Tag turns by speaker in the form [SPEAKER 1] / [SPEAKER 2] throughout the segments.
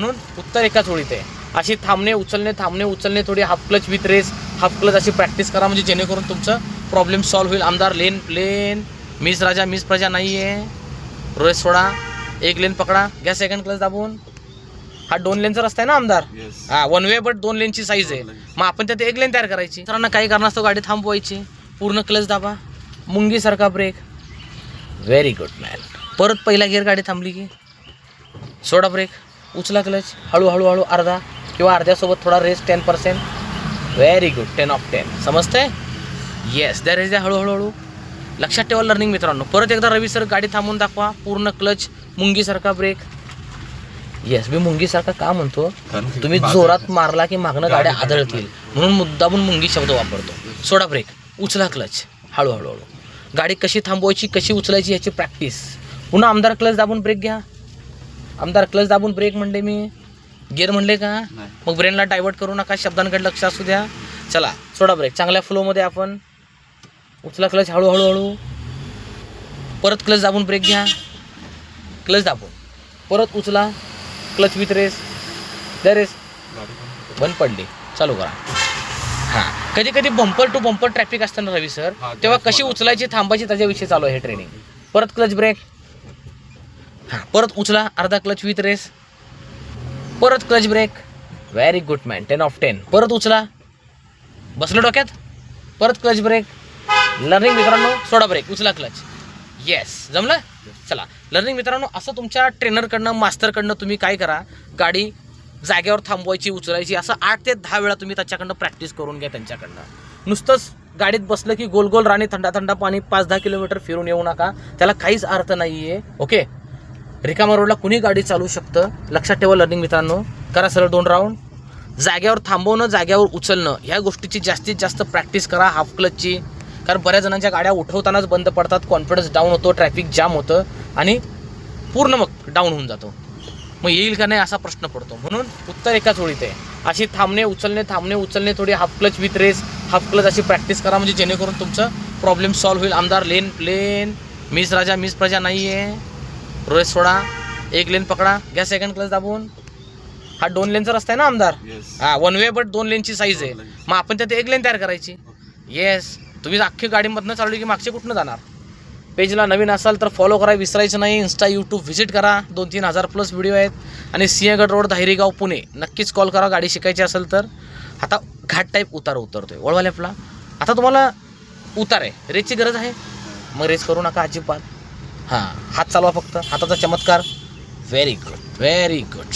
[SPEAKER 1] म्हणून उत्तर एकाच ओळीत आहे. अशी थांबणे उचलणे थोडी half clutch with race, half clutch अशी प्रॅक्टिस करा, म्हणजे जेणेकरून तुमचं प्रॉब्लेम सॉल्व्ह होईल. आमदार लेन मिस राजा मिस प्रजा नाही आहे. रोहित सोडा, एक लेन पकडा, घ्या सेकंड क्लच दाबून. हा 2 लेनचा रस्ता आहे ना आमदार. हा 1 वे बट 2 लेनची साईज आहे. मग आपण त्यात 1 लेन तयार करायची. सरांना काही कारणास्तव गाडी थांबवायची. पूर्ण क्लच दाबा, मुंगीसारखा ब्रेक. Very good man. परत पहिला गिअर गाडी थांबली की सोडा ब्रेक, उचला क्लच, हळूहळू अर्धा किंवा अर्ध्यासोबत थोडा रेस 10%. Very good, 10 of 10. समजतंय? येस, द्या रेस द्या हळूहळू. लक्षात ठेवा लर्निंग मित्रांनो. परत एकदा रवी सर गाडी थांबवून दाखवा. पूर्ण क्लच, मुंगीसारखा ब्रेक. येस, मी मुंगीसारखा का म्हणतो, तुम्ही जोरात मारला की मागणं गाड्या आदळतील, म्हणून मुद्दामून मुंगी शब्द वापरतो. सोडा ब्रेक, उचला क्लच, हळूहळू. गाडी कशी थांबवायची, कशी उचलायची याची प्रॅक्टिस. पुन्हा आमदार क्लच दाबून ब्रेक घ्या. आमदार क्लच दाबून ब्रेक म्हणले मी, गिअर म्हणले का? मग ब्रेनला डायव्हर्ट करू नका, शब्दांकडे लक्ष असू द्या. चला सोडा ब्रेक, चांगल्या फ्लोमध्ये आपण. उचला क्लच, हळूहळू. परत क्लच दाबून ब्रेक घ्या. क्लच दाबून परत उचला, क्लच विथ रेस, द्या रेस. बंद पडली, चालू करा. हां, कधी कधी बंपर टू बंपर ट्रॅफिक असतं ना रवी सर, तेव्हा कशी उचलायची थांबायची त्याच्याविषयी चालू आहे हे ट्रेनिंग. परत क्लच ब्रेक. हां, परत उचला, अर्धा क्लच विथ रेस, परत clutch brake. Very good man, 10 of 10. परत उचला, बसलं डोक्यात, परत क्लच ब्रेक. लर्निंग मित्रांनो, सोडा ब्रेक, उचला क्लच. येस, जमलं. चला लर्निंग मित्रांनो, असं तुमच्या ट्रेनरकडनं मास्टरकडनं तुम्ही काय करा, गाडी जागेवर थांबवायची, उचलायची, असं 8 ते 10 वेळा तुम्ही त्याच्याकडनं प्रॅक्टिस करून घ्या त्यांच्याकडनं. नुसतंच गाडीत बसलं की गोल गोल राणी थंडा पाणी 5-10 किलोमीटर फिरून येऊ नका, त्याला काहीच अर्थ नाही आहे. ओके, रिकामा रोडला कुणी गाडी चालू शकतं. लक्षात ठेवा लर्निंग मित्रांनो. करा सरळ 2 राऊंड. जाग्यावर थांबवणं, जाग्यावर उचलणं, ह्या गोष्टीची जास्तीत जास्त प्रॅक्टिस करा. हाफ क्लचची, कारण बऱ्याच जणांच्या गाड्या उठवतानाच बंद पडतात, कॉन्फिडन्स डाऊन होतो, ट्रॅफिक जाम होतं आणि पूर्ण मग डाऊन होऊन जातो. मग येईल का नाही असा प्रश्न पडतो. म्हणून उत्तर एकाच ओळीत आहे. अशी थांबणे उचलणे थोडी half clutch with race, half clutch अशी प्रॅक्टिस करा, म्हणजे जेणेकरून तुमचं प्रॉब्लेम सॉल्व्ह होईल. आमदार लेन मिस राजा मिस प्रजा नाही आहे. रोहित सोडा, एक लेन पकडा, घ्या सेकंड क्लच दाबून. हा 2 लेनचा रस्ता आहे ना आमदार. हा 1 वे बट 2 लेनची साईज आहे. मग आपण त्यात 1 लेन तयार करायची. येस, तुम्ही अख्खी गाडीमधनं चालवली की मागचे कुठनं जाणार. पेजला नवीन असाल तर फॉलो करा, विसरायचं नाही. इन्स्टा यूट्यूब व्हिजिट करा, 2-3 हजार प्लस व्हिडिओ आहेत. आणि सिंहगड रोड, धायरीगाव, पुणे नक्कीच कॉल करा गाडी शिकायची असेल तर. आता घाट टाईप उतरतोय वळवाले आपला. आता तुम्हाला उतार आहे, रेसची गरज आहे, मग रेस करू नका अजिबात. हां, हात चालवा फक्त, हाताचा चमत्कार. Very good.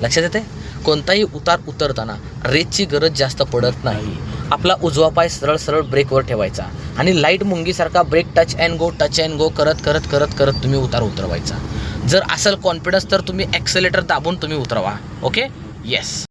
[SPEAKER 1] लक्षात येते. कोणताही उतार उतरताना रेसची गरज जास्त पडत नाही. आपला उजवा पाय सरळ ब्रेकवर ठेवायचा आणि लाईट मुंगीसारखा ब्रेक टच अँड गो करत तुम्ही उतार उतरवायचा. जर असेल कॉन्फिडन्स तर तुम्ही ॲक्सेलेटर दाबून तुम्ही उतरवा. Okay, yes.